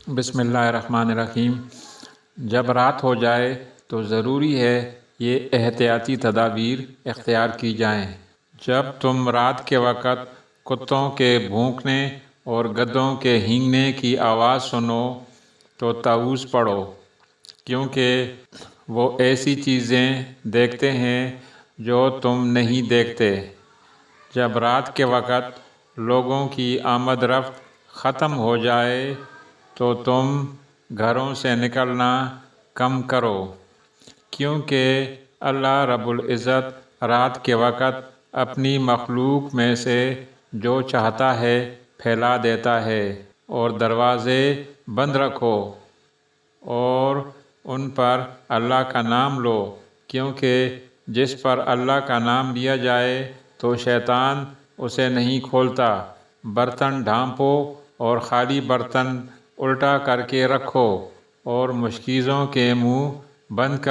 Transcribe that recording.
بسم اللہ الرحمن الرحیم۔ جب رات ہو جائے تو ضروری ہے یہ احتیاطی تدابیر اختیار کی جائیں۔ جب تم رات کے وقت کتوں کے بھونکنے اور گدوں کے ہینگنے کی آواز سنو تو تعوذ پڑھو، کیونکہ وہ ایسی چیزیں دیکھتے ہیں جو تم نہیں دیکھتے۔ جب رات کے وقت لوگوں کی آمد رفت ختم ہو جائے تو تم گھروں سے نکلنا کم کرو، کیونکہ اللہ رب العزت رات کے وقت اپنی مخلوق میں سے جو چاہتا ہے پھیلا دیتا ہے۔ اور دروازے بند رکھو اور ان پر اللہ کا نام لو، کیونکہ جس پر اللہ کا نام لیا جائے تو شیطان اسے نہیں کھولتا۔ برتن ڈھانپو اور خالی برتن الٹا کر کے رکھو اور مشکیزوں کے منہ بند کر